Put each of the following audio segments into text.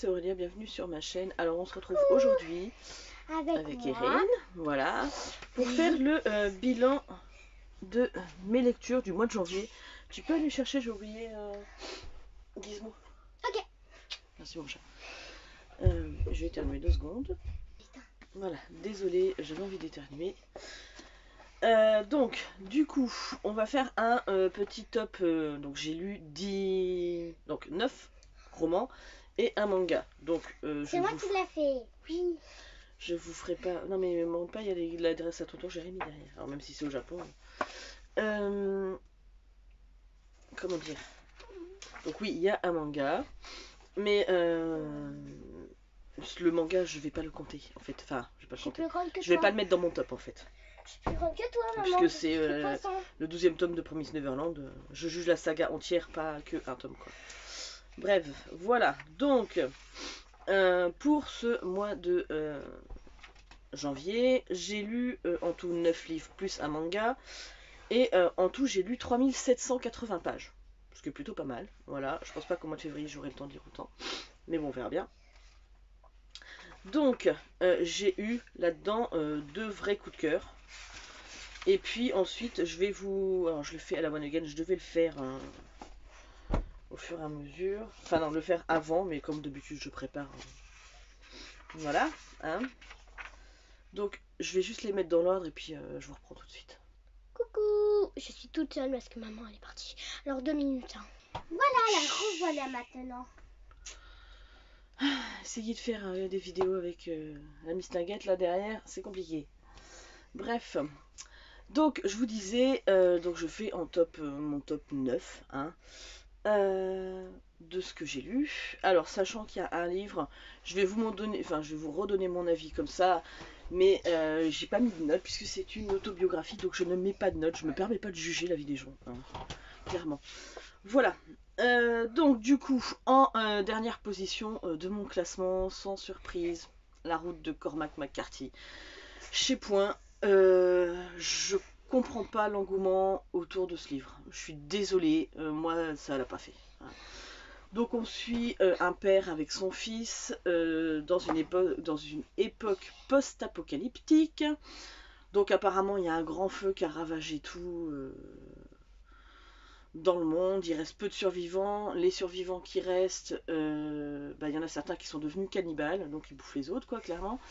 c'est Aurélia, bienvenue sur ma chaîne. Alors on se retrouve aujourd'hui avec Erin, voilà, pour faire le bilan de mes lectures du mois de janvier. Tu peux aller chercher, j'ai oublié Gizmo. Ok. Merci mon chat. Je vais éternuer 2 secondes. Voilà, désolée, j'avais envie d'éternuer. Donc, du coup, on va faire un petit top. Donc, j'ai lu 9 romans et un manga. Donc, c'est moi qui l'ai fait. Oui. Je vous ferai pas. Non, mais mon pas, il y a l'adresse à tonton Jérémy derrière. Alors, même si c'est au Japon. Comment dire? Donc, oui, il y a un manga. Mais le manga, je vais pas le compter en fait. Enfin, je vais pas le compter. Je vais pas le mettre dans mon top en fait. Je suis plus grande que toi, maman. Puisque c'est le 12e tome de Promise Neverland. Je juge la saga entière, pas que un tome quoi. Bref, voilà. Donc, pour ce mois de janvier, j'ai lu en tout 9 livres plus un manga. Et en tout, j'ai lu 3780 pages. Ce qui est plutôt pas mal. Voilà. Je pense pas qu'au mois de février, j'aurai le temps de lire autant. Mais bon, on verra bien. Donc, j'ai eu là-dedans 2 vrais coups de cœur. Et puis ensuite, je vais vous... Alors, je le fais à la one again. Je devais le faire au fur et à mesure. Enfin, non, le faire avant. Mais comme d'habitude, je prépare. Voilà. Hein. Donc, je vais juste les mettre dans l'ordre. Et puis, je vous reprends tout de suite. Coucou. Je suis toute seule parce que maman, elle est partie. Alors, 2 minutes. Hein. Voilà, la revoilà maintenant. Essayer de faire des vidéos avec la Miss Nugget là derrière, c'est compliqué. Bref, donc je vous disais, donc je fais en top mon top 9 hein, de ce que j'ai lu. Alors sachant qu'il y a un livre, je vais vous redonner mon avis comme ça, mais j'ai pas mis de notes puisque c'est une autobiographie, donc je ne mets pas de notes, je me permets pas de juger la vie des gens, hein, clairement. Voilà. Donc du coup, en dernière position de mon classement, sans surprise, La route de Cormac McCarthy. Chez Point, je comprends pas l'engouement autour de ce livre. Je suis désolée, moi ça l'a pas fait. Donc on suit un père avec son fils dans une époque post-apocalyptique. Donc apparemment il y a un grand feu qui a ravagé tout dans le monde, il reste peu de survivants. Les survivants qui restent, y en a certains qui sont devenus cannibales, donc ils bouffent les autres, quoi, clairement.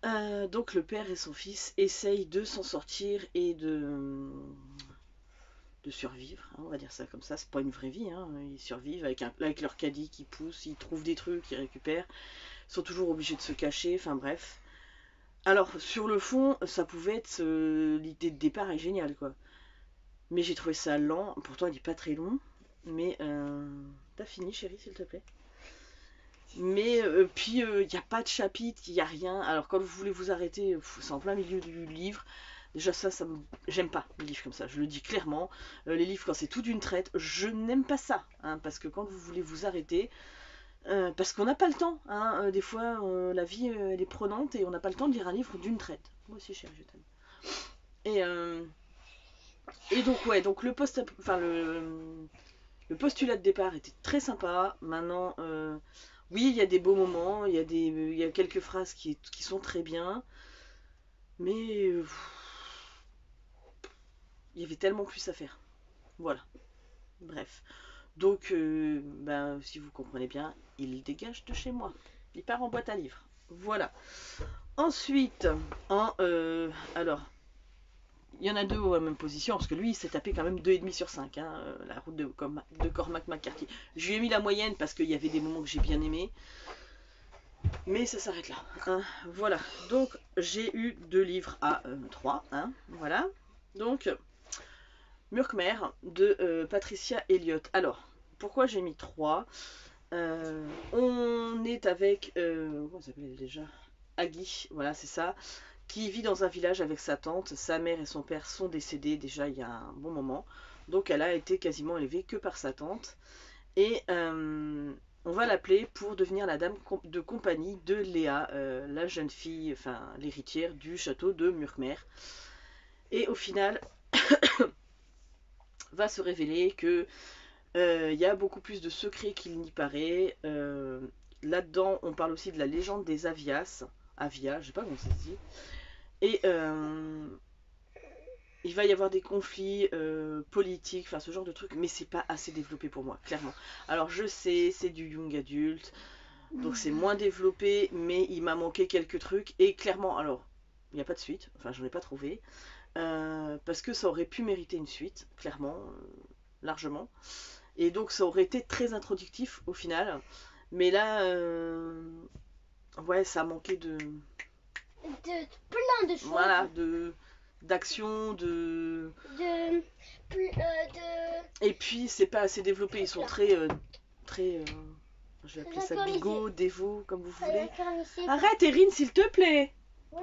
Donc le père et son fils essayent de s'en sortir et de survivre, hein, on va dire ça comme ça. C'est pas une vraie vie, hein. Ils survivent avec leur caddie qui pousse, ils trouvent des trucs, ils récupèrent. Ils sont toujours obligés de se cacher, enfin bref. Alors sur le fond, ça pouvait être l'idée de départ est géniale, quoi. Mais j'ai trouvé ça lent. Pourtant, il n'est pas très long. Mais t'as fini, chérie, s'il te plaît. Mais puis, il n'y a pas de chapitre, il n'y a rien. Alors, quand vous voulez vous arrêter, c'est en plein milieu du livre. Déjà, j'aime pas les livres comme ça. Je le dis clairement. Les livres, quand c'est tout d'une traite, je n'aime pas ça. Hein, parce que quand vous voulez vous arrêter, parce qu'on n'a pas le temps. Hein, des fois, la vie, elle est prenante et on n'a pas le temps de lire un livre d'une traite. Moi aussi, chérie, je t'aime. Et donc ouais, donc le postulat de départ était très sympa. Maintenant, oui, il y a des beaux moments, il y a quelques phrases qui sont très bien, mais il y avait tellement plus à faire. Voilà. Bref. Donc, si vous comprenez bien, il dégage de chez moi. Il part en boîte à livres. Voilà. Ensuite, alors. Il y en a 2 à la même position, parce que lui, il s'est tapé quand même 2,5 sur 5, hein, la route de Cormac McCarthy. Je lui ai mis la moyenne parce qu'il y avait des moments que j'ai bien aimés. Mais ça s'arrête là. Hein, voilà. Donc, j'ai eu 2 livres à 3. Hein, voilà. Donc, Murkmer de Patricia Elliott. Alors, pourquoi j'ai mis 3 On est avec... comment ça s'appelle déjà Aggie, voilà, c'est ça. Qui vit dans un village avec sa tante. Sa mère et son père sont décédés déjà il y a un bon moment. Donc elle a été quasiment élevée que par sa tante. Et on va l'appeler pour devenir la dame de compagnie de Léa, la jeune fille, enfin l'héritière du château de Murkmer. Et au final, va se révéler que il y a beaucoup plus de secrets qu'il n'y paraît. là-dedans, on parle aussi de la légende des Avias. Avia, je sais pas comment ça se dit. Et il va y avoir des conflits politiques, enfin ce genre de trucs, mais c'est pas assez développé pour moi, clairement. Alors je sais, c'est du young adulte, donc c'est moins développé, mais il m'a manqué quelques trucs, et clairement, alors, il n'y a pas de suite, enfin j'en ai pas trouvé, parce que ça aurait pu mériter une suite, clairement, largement, et donc ça aurait été très introductif au final, mais là, ouais, ça a manqué de plein de choses. voilà, d'action, De. Et puis, c'est pas assez développé. Ils sont très. Je vais appeler ça D'accord, bigot, dévot, comme vous voulez. D'accord, ici. Arrête, Erin, s'il te plaît. Oui.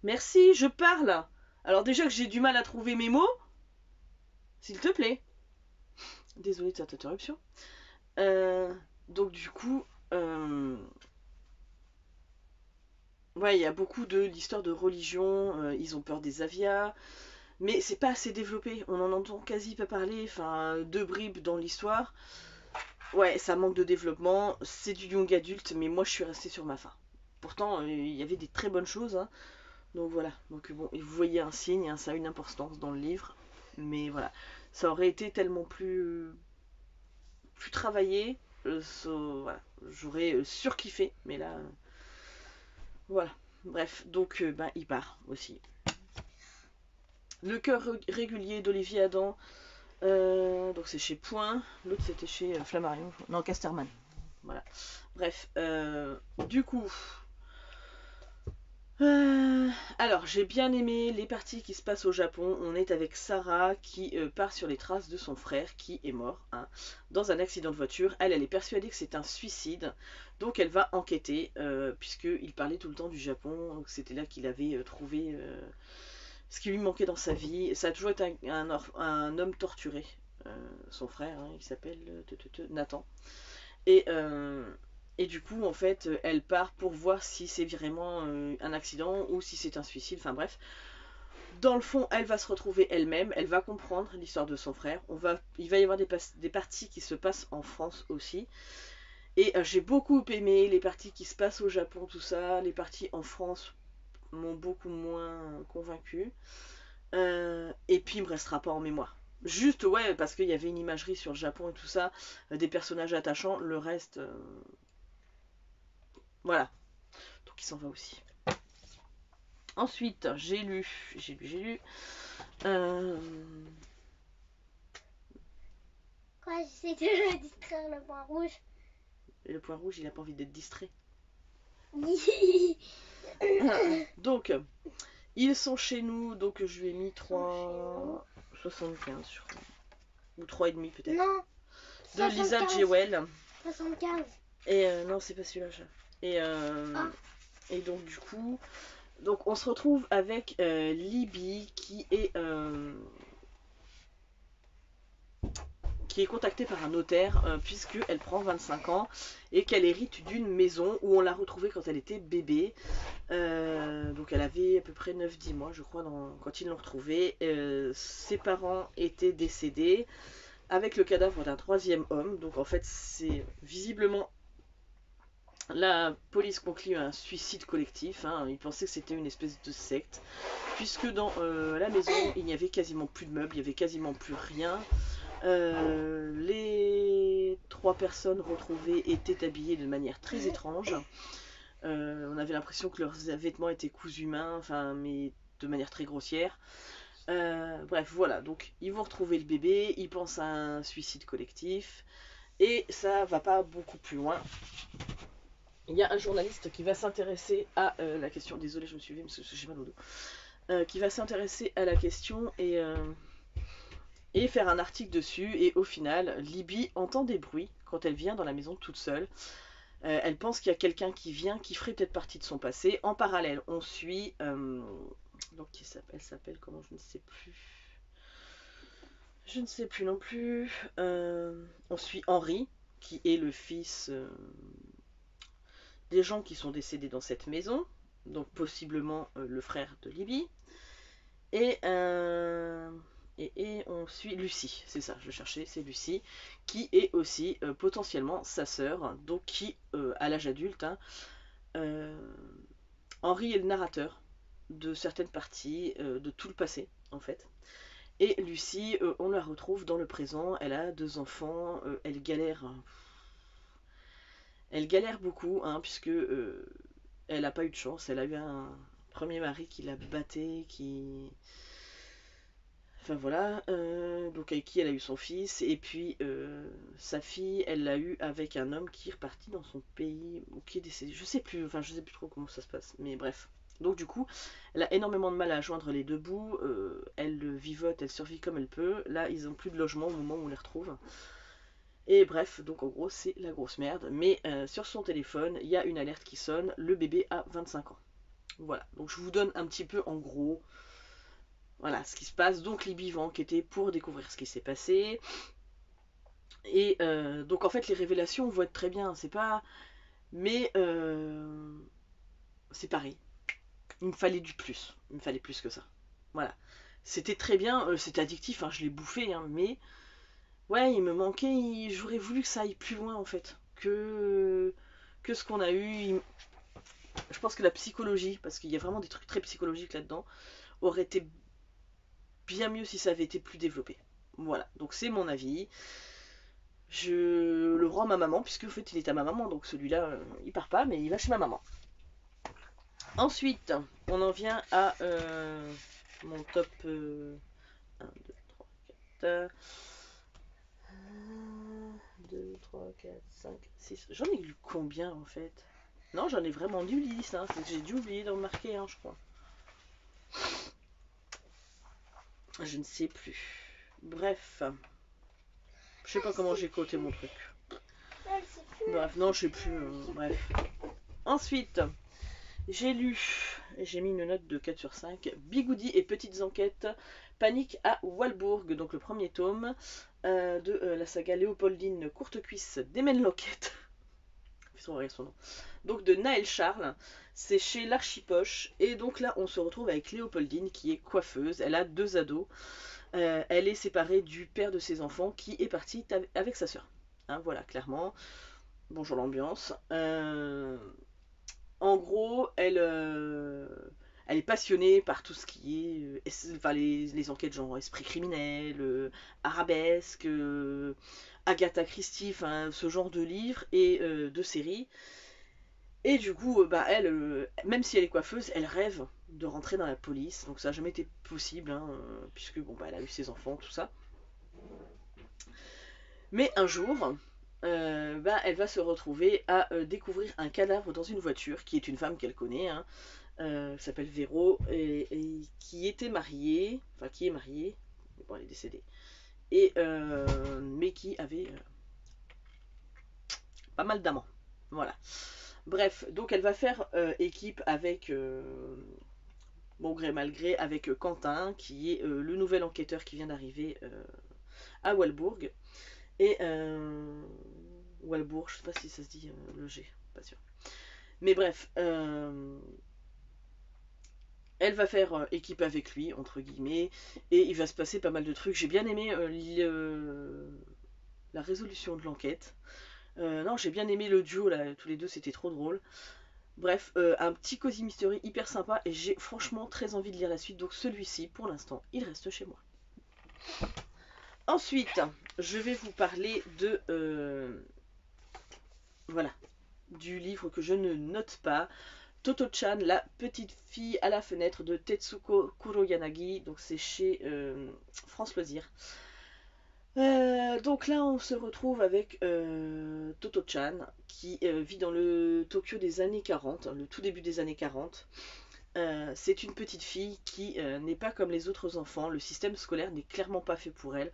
Merci, je parle. Alors, déjà que j'ai du mal à trouver mes mots, s'il te plaît. Désolée de cette interruption. Donc, du coup. Ouais, il y a beaucoup de l'histoire de religion. Ils ont peur des avias. Mais c'est pas assez développé. On en entend quasi pas parler. Enfin, deux bribes dans l'histoire. Ouais, ça manque de développement. C'est du young adulte, mais moi je suis restée sur ma faim. Pourtant, il y avait des très bonnes choses. Hein. Donc voilà. Donc bon, et vous voyez un signe, hein, ça a une importance dans le livre. Mais voilà. Ça aurait été tellement plus travaillé. Voilà. J'aurais surkiffé. Mais là. Voilà. Bref, donc ben, il part aussi. Le cœur régulier d'Olivier Adam. Donc c'est chez Point. L'autre c'était chez Flammarion. Non, Casterman. Voilà. Bref. Du coup. Alors, j'ai bien aimé les parties qui se passent au Japon. On est avec Sarah qui part sur les traces de son frère qui est mort hein, dans un accident de voiture. Elle est persuadée que c'est un suicide. Donc elle va enquêter puisqu'il parlait tout le temps du Japon. Donc c'était là qu'il avait trouvé ce qui lui manquait dans sa vie. Ça a toujours été un homme torturé. Son frère, hein, il s'appelle Nathan. Et du coup, en fait, elle part pour voir si c'est vraiment un accident ou si c'est un suicide. Enfin bref. Dans le fond, elle va se retrouver elle-même. Elle va comprendre l'histoire de son frère. Il va y avoir des parties qui se passent en France aussi. Et j'ai beaucoup aimé les parties qui se passent au Japon, tout ça. Les parties en France m'ont beaucoup moins convaincue. Et puis, il me restera pas en mémoire. Juste, ouais, parce qu'il y avait une imagerie sur le Japon et tout ça, des personnages attachants. Le reste, voilà. Donc, il s'en va aussi. Ensuite, j'ai lu. Quoi, j'essaie de distraire le point rouge. Et le point rouge, il a pas envie d'être distrait. Donc, ils sont chez nous, donc je lui ai mis 3,75 je crois. Ou 3,5 peut-être. Non. De Lisa Jewell. 75. Et non, c'est pas celui-là. Et donc du coup, donc on se retrouve avec Libby qui est contactée par un notaire puisqu'elle prend 25 ans et qu'elle hérite d'une maison où on l'a retrouvée quand elle était bébé. Donc elle avait à peu près 9-10 mois je crois quand ils l'ont retrouvée. Ses parents étaient décédés avec le cadavre d'un troisième homme. Donc en fait c'est visiblement la police conclut un suicide collectif. Hein. Ils pensaient que c'était une espèce de secte puisque dans la maison il n'y avait quasiment plus de meubles, il n'y avait quasiment plus rien. Les 3 personnes retrouvées étaient habillées de manière très étrange. On avait l'impression que leurs vêtements étaient cousus main, enfin, mais de manière très grossière. Bref, voilà. Donc, ils vont retrouver le bébé. Ils pensent à un suicide collectif. Et ça va pas beaucoup plus loin. Il y a un journaliste qui va s'intéresser à la question. Désolée, je me suis levée parce que j'ai mal au dos. Qui va s'intéresser à la question et faire un article dessus. Et au final, Libby entend des bruits quand elle vient dans la maison toute seule. Elle pense qu'il y a quelqu'un qui vient, qui ferait peut-être partie de son passé. En parallèle, on suit... donc, elle s'appelle comment? Je ne sais plus. Je ne sais plus non plus. On suit Henri, qui est le fils des gens qui sont décédés dans cette maison. Donc, possiblement le frère de Libby. Et et on suit Lucie, c'est ça, je cherchais, c'est Lucie, qui est aussi potentiellement sa sœur, donc qui, à l'âge adulte, hein, euh, Henri est le narrateur de certaines parties, de tout le passé, en fait. Et Lucie, on la retrouve dans le présent, elle a 2 enfants, elle galère beaucoup, hein, puisque elle n'a pas eu de chance, elle a eu un premier mari qui la battait, qui... Enfin voilà, donc avec qui elle a eu son fils, et puis sa fille, elle l'a eu avec un homme qui est reparti dans son pays, ou qui est décédé, je sais plus, enfin je sais plus trop comment ça se passe, mais bref. Donc du coup, elle a énormément de mal à joindre les deux bouts, elle vivote, elle survit comme elle peut, là ils ont plus de logement au moment où on les retrouve. Et bref, donc en gros c'est la grosse merde, mais sur son téléphone, il y a une alerte qui sonne, le bébé a 25 ans. Voilà, donc je vous donne un petit peu en gros voilà ce qui se passe. Donc Libby va enquêter pour découvrir ce qui s'est passé. Et donc en fait les révélations vont être très bien, c'est pas... Mais c'est pareil. Il me fallait du plus. Il me fallait plus que ça. Voilà. C'était très bien, c'était addictif, hein, je l'ai bouffé, hein, mais... Ouais, il me manquait, j'aurais voulu que ça aille plus loin en fait. Que ce qu'on a eu. Je pense que la psychologie, parce qu'il y a vraiment des trucs très psychologiques là-dedans, aurait été bien mieux si ça avait été plus développé. Voilà, donc c'est mon avis. Je le rends à ma maman, puisque en fait il est à ma maman, donc celui-là il part pas, mais il va chez ma maman. Ensuite, on en vient à mon top 1, 2, 3, 4, 2, 3, 4, 5, 6. J'en ai lu combien en fait? Non, j'en ai vraiment lu 10, hein. J'ai dû oublier d'en marquer un, je crois. Je ne sais plus. Bref. Je sais pas comment j'ai coté mon truc. Bref, non, je sais plus. Bref. Ensuite, j'ai lu, et j'ai mis une note de 4 sur 5, Bigoudi et Petites Enquêtes, Panique à Walbourg, donc le premier tome de la saga Léopoldine Courtecuisse démène l'enquête. Son nom. Donc de Naël Charles, c'est chez l'Archipoche, et donc là on se retrouve avec Léopoldine qui est coiffeuse, elle a 2 ados, elle est séparée du père de ses enfants qui est parti avec sa soeur. Hein, voilà, clairement. Bonjour l'ambiance. En gros, elle est passionnée par tout ce qui est enfin, les enquêtes genre esprit criminel, arabesque, Agatha Christie, enfin, ce genre de livres et de séries. Et du coup, bah, elle, même si elle est coiffeuse, elle rêve de rentrer dans la police. Donc ça n'a jamais été possible, hein, puisque bon, bah, elle a eu ses enfants, tout ça. Mais un jour, bah, elle va se retrouver à découvrir un cadavre dans une voiture, qui est une femme qu'elle connaît, hein, s'appelle Véro, et qui était mariée, enfin qui est mariée, bon elle est décédée, et, mais qui avait pas mal d'amants. Voilà. Bref, donc elle va faire équipe avec, bon gré mal gré, avec Quentin, qui est le nouvel enquêteur qui vient d'arriver à Walbourg. Et Walbourg, je sais pas si ça se dit le G, pas sûr. Mais bref, elle va faire équipe avec lui, entre guillemets, et il va se passer pas mal de trucs. J'ai bien aimé la résolution de l'enquête. Non, j'ai bien aimé le duo, là, tous les deux, c'était trop drôle. Bref, un petit Cozy Mystery hyper sympa, et j'ai franchement très envie de lire la suite, donc celui-ci, pour l'instant, il reste chez moi. Ensuite, je vais vous parler de... voilà, du livre que je ne note pas, Toto-chan, la petite fille à la fenêtre de Tetsuko Kuroyanagi, donc c'est chez France Loisirs. Donc là on se retrouve avec Toto-chan qui vit dans le Tokyo des années 40, le tout début des années 40. C'est une petite fille qui n'est pas comme les autres enfants, le système scolaire n'est clairement pas fait pour elle.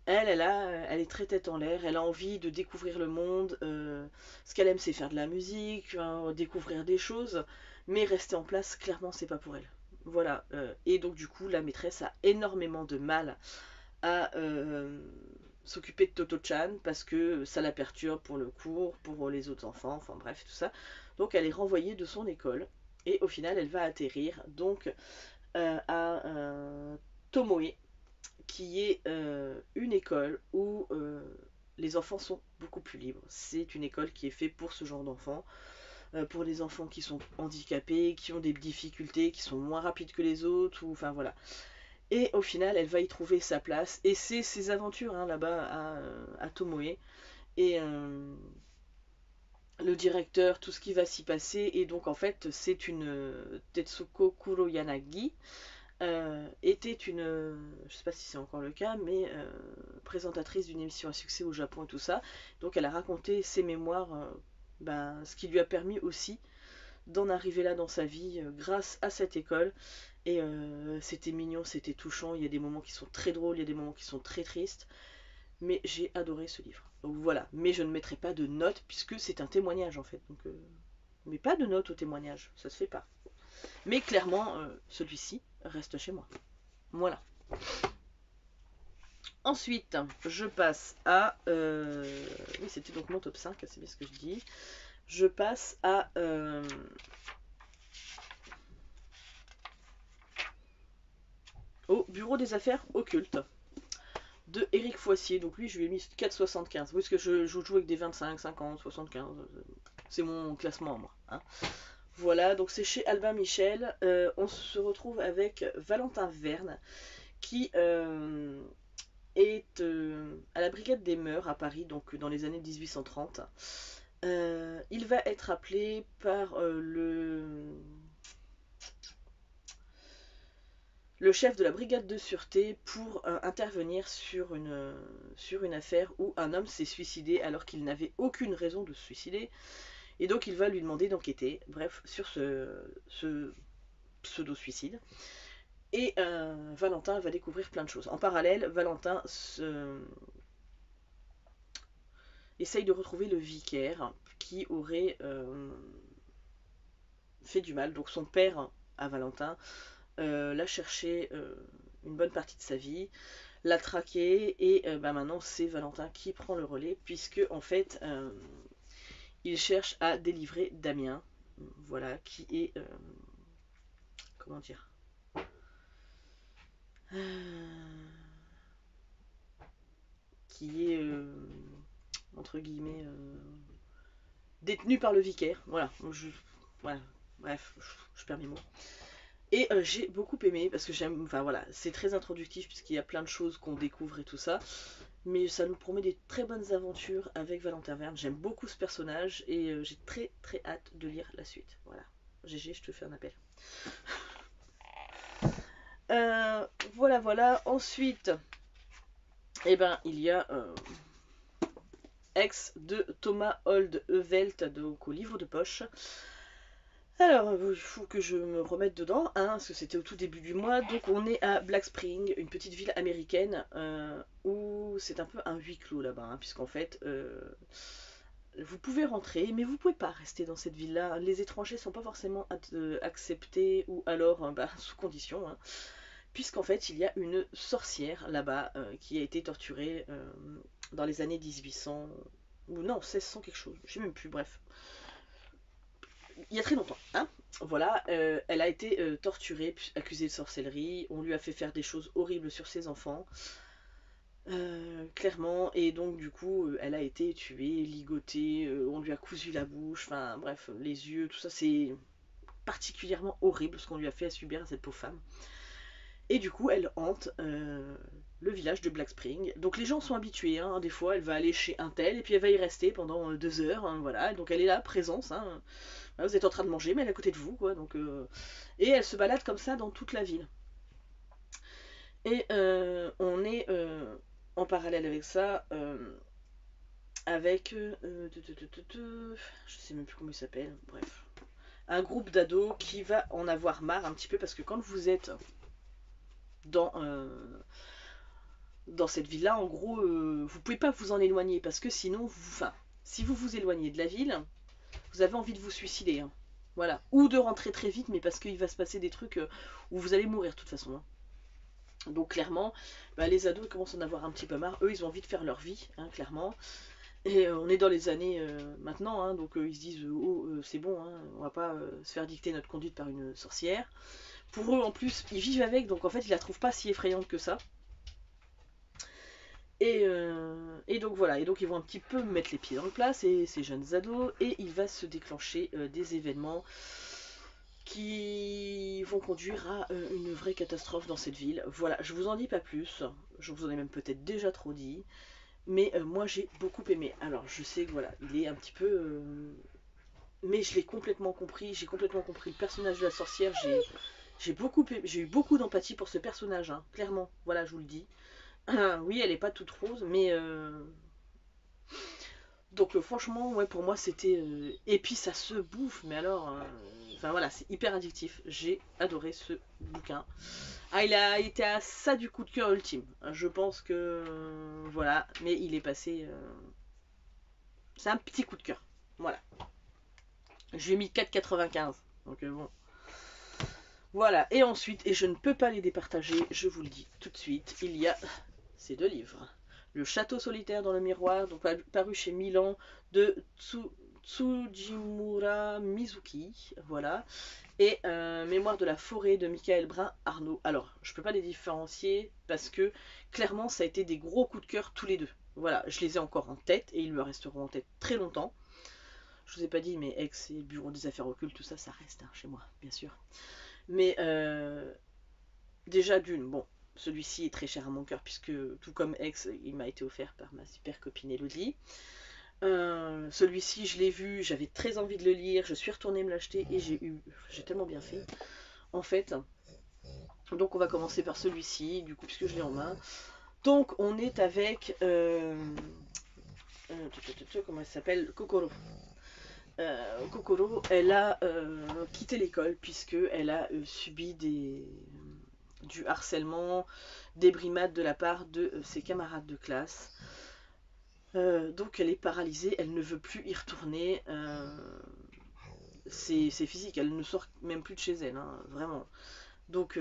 Elle est très tête en l'air, elle a envie de découvrir le monde, ce qu'elle aime c'est faire de la musique, hein, découvrir des choses, mais rester en place, clairement c'est pas pour elle. Voilà, et donc du coup la maîtresse a énormément de mal à s'occuper de Toto-chan parce que ça la perturbe pour le cours, pour les autres enfants, enfin bref tout ça. Donc elle est renvoyée de son école, et au final elle va atterrir donc à Tomoe, qui est une école où les enfants sont beaucoup plus libres. C'est une école qui est faite pour ce genre d'enfants, pour les enfants qui sont handicapés, qui ont des difficultés, qui sont moins rapides que les autres, ou enfin voilà. Et au final, elle va y trouver sa place. Et c'est ses aventures hein, là-bas à Tomoe. Et le directeur, tout ce qui va s'y passer. Et donc en fait, c'est une Tetsuko Kuroyanagi. Était une, je sais pas si c'est encore le cas, mais présentatrice d'une émission à succès au Japon et tout ça. Donc elle a raconté ses mémoires, ce qui lui a permis aussi d'en arriver là dans sa vie grâce à cette école. Et c'était mignon, c'était touchant. Il y a des moments qui sont très drôles, il y a des moments qui sont très tristes. Mais j'ai adoré ce livre. Donc voilà. Mais je ne mettrai pas de notes puisque c'est un témoignage en fait. Donc, mais pas de notes au témoignage, ça se fait pas. Mais clairement, celui-ci reste chez moi. Voilà. Ensuite, je passe à... Oui, c'était donc mon top 5, c'est bien ce que je dis. Je passe à... au Bureau des affaires occultes de Éric Foissier. Donc lui, je lui ai mis 4,75. Oui, parce que je joue avec des 25, 50, 75. C'est mon classement, moi. Hein. Voilà, donc c'est chez Albin Michel. On se retrouve avec Valentin Verne, qui est à la Brigade des Mœurs à Paris, donc dans les années 1830. Il va être appelé par le chef de la brigade de sûreté pour intervenir sur une affaire où un homme s'est suicidé alors qu'il n'avait aucune raison de se suicider. Et donc il va lui demander d'enquêter, bref, sur ce pseudo-suicide. Et Valentin va découvrir plein de choses. En parallèle, Valentin essaye de retrouver le vicaire qui aurait fait du mal. Donc son père, à Valentin, l'a cherché une bonne partie de sa vie, l'a traqué, et maintenant c'est Valentin qui prend le relais, puisque en fait il cherche à délivrer Damien, voilà, qui est comment dire, qui est entre guillemets détenu par le vicaire, voilà, voilà, bref, je perds mes mots. Et j'ai beaucoup aimé parce que j'aime, enfin voilà, c'est très introductif puisqu'il y a plein de choses qu'on découvre et tout ça, mais ça nous promet des très bonnes aventures avec Valentin Verne. J'aime beaucoup ce personnage et j'ai très très hâte de lire la suite. Voilà, GG, je te fais un appel. Voilà, voilà. Ensuite, eh ben, il y a Ex de Thomas Hold Evelt, donc au livre de poche. Alors, il faut que je me remette dedans, hein, parce que c'était au tout début du mois. Donc, on est à Black Spring, une petite ville américaine, où c'est un peu un huis clos là-bas, hein, puisqu'en fait, vous pouvez rentrer, mais vous pouvez pas rester dans cette ville-là. Les étrangers sont pas forcément acceptés, ou alors sous condition, hein, puisqu'en fait, il y a une sorcière là-bas qui a été torturée dans les années 1800, ou non, 1600 quelque chose, je sais même plus, bref. Il y a très longtemps, hein. Voilà, elle a été torturée, accusée de sorcellerie, on lui a fait faire des choses horribles sur ses enfants, clairement, et donc du coup, elle a été tuée, ligotée, on lui a cousu la bouche, enfin bref, les yeux, tout ça, c'est particulièrement horrible ce qu'on lui a fait à subir à cette pauvre femme. Et du coup, elle hante le village de Black Spring. Donc les gens sont habitués, hein, des fois elle va aller chez un tel, et puis elle va y rester pendant 2 heures, hein, voilà, donc elle est là, présence, hein. Vous êtes en train de manger, mais elle est à côté de vous, quoi. Donc, et elle se balade comme ça dans toute la ville. Et on est en parallèle avec ça, avec, je sais même plus comment il s'appelle, bref, un groupe d'ados qui va en avoir marre un petit peu parce que quand vous êtes dans cette ville-là, en gros, vous pouvez pas vous en éloigner parce que sinon, si vous vous éloignez de la ville, vous avez envie de vous suicider, hein. Voilà. Ou de rentrer très vite, mais parce qu'il va se passer des trucs où vous allez mourir de toute façon, hein. Donc clairement, les ados commencent à en avoir un petit peu marre. Eux, ils ont envie de faire leur vie, hein, clairement. Et on est dans les années maintenant, hein, donc ils se disent c'est bon, hein, on va pas se faire dicter notre conduite par une sorcière. Pour eux, en plus, ils vivent avec, donc en fait, ils la trouvent pas si effrayante que ça. Et donc voilà, et donc ils vont un petit peu mettre les pieds dans le plat, ces jeunes ados, et il va se déclencher des événements qui vont conduire à une vraie catastrophe dans cette ville. Voilà, je vous en dis pas plus, je vous en ai même peut-être déjà trop dit, mais moi j'ai beaucoup aimé. Alors je sais que voilà, il est un petit peu... mais je l'ai complètement compris, j'ai complètement compris le personnage de la sorcière, j'ai eu beaucoup d'empathie pour ce personnage, hein, clairement, voilà, je vous le dis. Oui, elle est pas toute rose, mais... Donc franchement, ouais, pour moi c'était... Et puis ça se bouffe, mais alors... Enfin voilà, c'est hyper addictif. J'ai adoré ce bouquin. Ah, il a été à ça du coup de cœur ultime. Je pense que... voilà, mais il est passé... C'est un petit coup de cœur. Voilà. Je lui ai mis 4,95. Donc bon. Voilà, et ensuite, et je ne peux pas les départager, je vous le dis tout de suite, il y a ces deux livres. Le Château solitaire dans le miroir, donc paru chez Milan, de Tsujimura Mizuki, voilà. Et Mémoire de la forêt de Michael Brun Arnaud. Alors, je peux pas les différencier parce que clairement, ça a été des gros coups de cœur tous les deux. Voilà, je les ai encore en tête et ils me resteront en tête très longtemps. Je vous ai pas dit, mais Ex et Bureau des affaires occultes, tout ça, ça reste hein, chez moi, bien sûr. Mais déjà d'une, bon, celui-ci est très cher à mon cœur puisque tout comme Ex, il m'a été offert par ma super copine Elodie. Celui-ci, je l'ai vu, j'avais très envie de le lire, je suis retournée me l'acheter et j'ai tellement bien fait. En fait, donc on va commencer par celui-ci, du coup, puisque je l'ai en main. Donc on est avec, comment elle s'appelle, Kokoro. Kokoro, elle a quitté l'école puisque elle a subi du harcèlement, des brimades de la part de ses camarades de classe. Donc elle est paralysée, elle ne veut plus y retourner. C'est physique, elle ne sort même plus de chez elle, hein, vraiment. Donc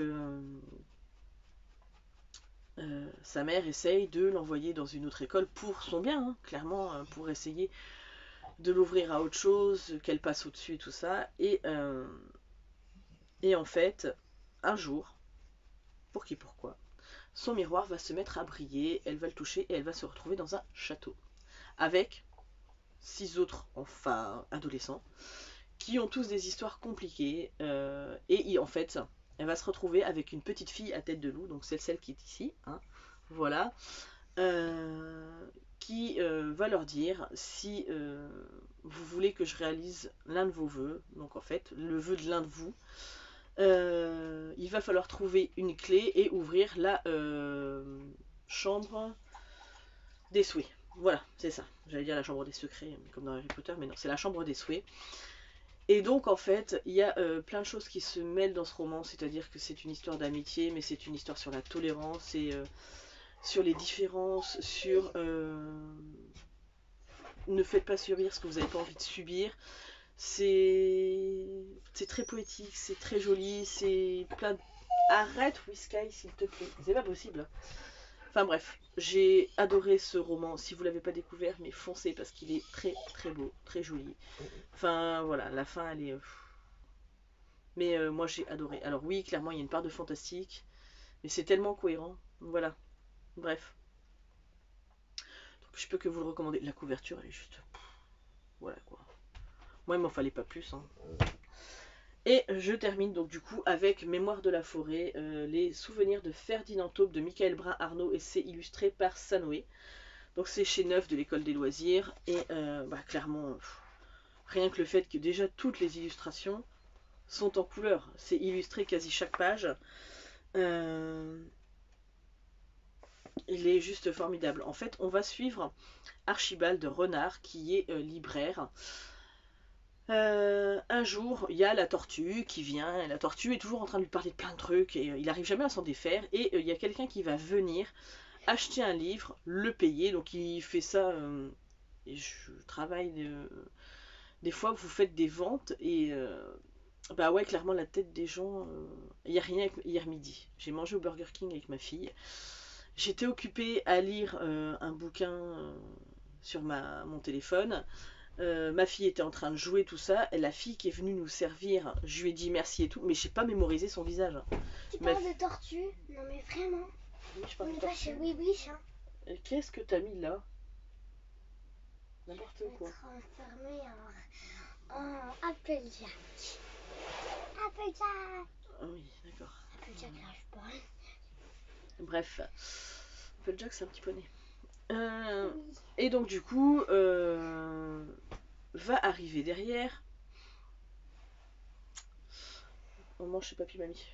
sa mère essaye de l'envoyer dans une autre école pour son bien, hein, clairement, pour essayer de l'ouvrir à autre chose, qu'elle passe au-dessus et tout ça. Et en fait, un jour, pour qui pourquoi, son miroir va se mettre à briller, elle va le toucher et elle va se retrouver dans un château. Avec 6 autres adolescents qui ont tous des histoires compliquées. Et en fait, elle va se retrouver avec une petite fille à tête de loup, donc c'est celle qui est ici, hein, voilà, qui va leur dire si vous voulez que je réalise l'un de vos vœux, donc en fait le vœu de l'un de vous, il va falloir trouver une clé et ouvrir la chambre des souhaits. Voilà, c'est ça. J'allais dire la chambre des secrets, comme dans Harry Potter, mais non, c'est la chambre des souhaits. Et donc en fait, il y a plein de choses qui se mêlent dans ce roman, c'est-à-dire que c'est une histoire d'amitié, mais c'est une histoire sur la tolérance et sur les différences, sur ne faites pas subir ce que vous n'avez pas envie de subir. C'est très poétique, c'est très joli, c'est plein de... Arrête Whisky s'il te plaît, c'est pas possible. Enfin bref, j'ai adoré ce roman, si vous l'avez pas découvert, mais foncez parce qu'il est très très beau, très joli. Enfin voilà, la fin elle est... Mais moi j'ai adoré. Alors oui, clairement il y a une part de fantastique, mais c'est tellement cohérent. Voilà, bref. Donc je peux que vous le recommander. La couverture elle est juste... Voilà quoi. Moi il m'en fallait pas plus. Hein. Et je termine donc du coup avec Mémoire de la forêt, les souvenirs de Ferdinand Taube de Michael Brun Arnaud et c'est illustré par Sanoé. Donc c'est chez Neuf de l'école des loisirs et clairement rien que le fait que déjà toutes les illustrations sont en couleur, c'est illustré quasi chaque page. Il est juste formidable. En fait on va suivre Archibald Renard qui est libraire. Un jour, il y a la tortue qui vient, et la tortue est toujours en train de lui parler de plein de trucs, et il n'arrive jamais à s'en défaire, et il y a quelqu'un qui va venir acheter un livre, le payer, donc il fait ça, et je travaille, des fois vous faites des ventes, et bah ouais, clairement la tête des gens, il n'y a rien hier midi, j'ai mangé au Burger King avec ma fille, j'étais occupée à lire un bouquin sur mon téléphone. Ma fille était en train de jouer tout ça, et la fille qui est venue nous servir, je lui ai dit merci et tout, mais j'ai pas mémorisé son visage. Tu parles de tortue? Non mais vraiment. Oui, je parle On de n'est pas tortue. chez Oui Wish, hein. Qu'est-ce que t'as mis là? N'importe quoi. Transformé en Applejack. Applejack. Ah oui, d'accord. Applejack lâche pas. Bref, Applejack c'est un petit poney. Et donc du coup, va arriver derrière. On mange chez papy mamie.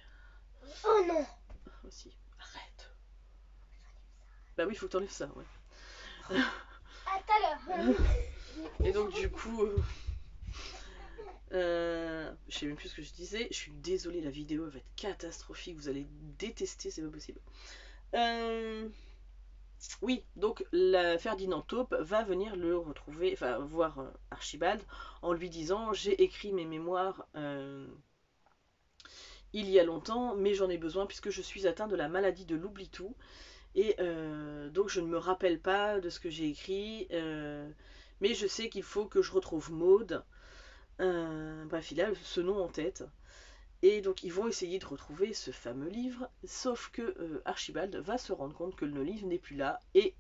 Oh non. Aussi. Arrête. Bah oui, il faut que t'enlèves ça, ouais. Attends. Et donc du coup, je sais même plus ce que je disais. Je suis désolée, la vidéo va être catastrophique. Vous allez détester, c'est pas possible. Oui, donc Ferdinand Taupe va venir le retrouver, enfin voir Archibald en lui disant j'ai écrit mes mémoires il y a longtemps, mais j'en ai besoin puisque je suis atteint de la maladie de l'oubli-tout. Et donc je ne me rappelle pas de ce que j'ai écrit, mais je sais qu'il faut que je retrouve Maud. Bref, il a ce nom en tête. Et donc ils vont essayer de retrouver ce fameux livre, sauf que Archibald va se rendre compte que le livre n'est plus là et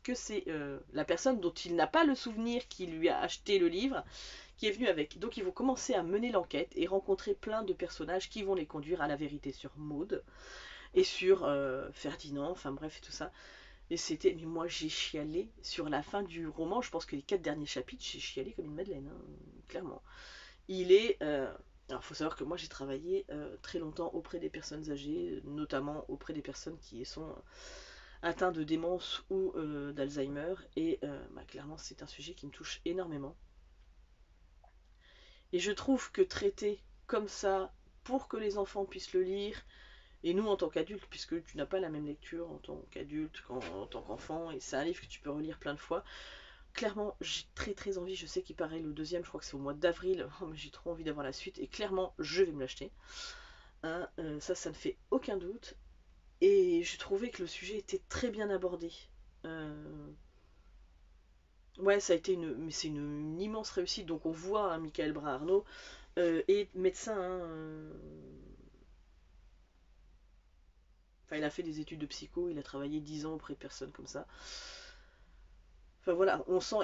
que c'est la personne dont il n'a pas le souvenir qui lui a acheté le livre qui est venue avec. Donc ils vont commencer à mener l'enquête et rencontrer plein de personnages qui vont les conduire à la vérité sur Maud et sur Ferdinand, enfin bref et tout ça. Et c'était, mais moi j'ai chialé sur la fin du roman, je pense que les 4 derniers chapitres, j'ai chialé comme une madeleine, hein, clairement. Il est... alors, il faut savoir que moi, j'ai travaillé très longtemps auprès des personnes âgées, notamment auprès des personnes qui sont atteintes de démence ou d'Alzheimer. Et bah, clairement, c'est un sujet qui me touche énormément. Et je trouve que traiter comme ça, pour que les enfants puissent le lire, et nous en tant qu'adultes, puisque tu n'as pas la même lecture en tant qu'adulte qu'en tant qu'enfant, et c'est un livre que tu peux relire plein de fois, clairement, j'ai très envie. Je sais qu'il paraît le deuxième, je crois que c'est au mois d'avril. Oh, mais j'ai trop envie d'avoir la suite. Et clairement, je vais me l'acheter. Hein, ça ne fait aucun doute. Et j'ai trouvé que le sujet était très bien abordé. Ouais, ça a été mais c'est une immense réussite. Donc on voit hein, Michael Bras-Arnaud est médecin. Hein, Enfin, il a fait des études de psycho. Il a travaillé 10 ans auprès de personnes comme ça. Enfin voilà, on sent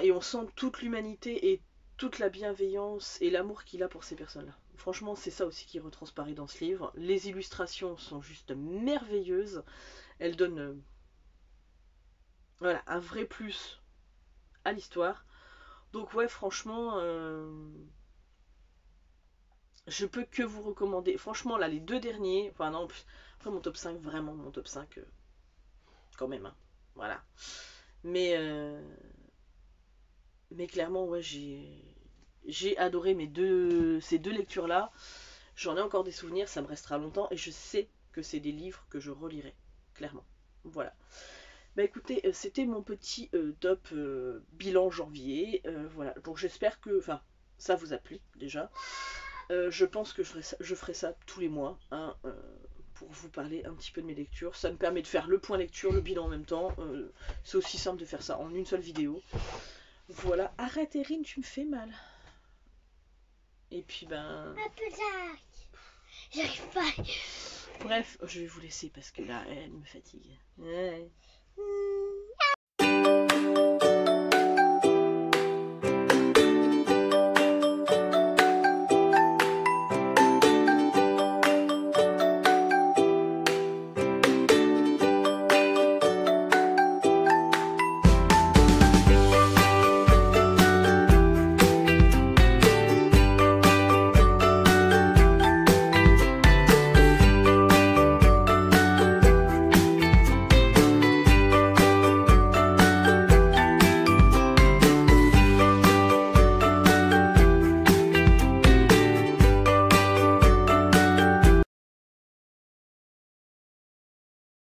toute l'humanité et toute la bienveillance et l'amour qu'il a pour ces personnes-là. Franchement, c'est ça aussi qui retransparaît dans ce livre. Les illustrations sont juste merveilleuses. Elles donnent voilà, un vrai plus à l'histoire. Donc ouais, franchement, je peux que vous recommander. Franchement, là, les deux derniers, enfin non, après mon top 5, vraiment, mon top 5, quand même. Hein, voilà. Mais, mais clairement, ouais, j'ai adoré ces deux lectures-là. J'en ai encore des souvenirs, ça me restera longtemps et je sais que c'est des livres que je relirai, clairement. Voilà. Bah écoutez, c'était mon petit top bilan janvier. Voilà. Donc j'espère que, enfin, ça vous a plu déjà. Je pense que je ferai ça tous les mois, hein, pour vous parler un petit peu de mes lectures. Ça me permet de faire le point lecture, le bilan en même temps. C'est aussi simple de faire ça en une seule vidéo. Voilà. Arrête Erin, tu me fais mal. Et puis ben... J'arrive pas. Bref, je vais vous laisser parce que là, elle me fatigue. Ouais.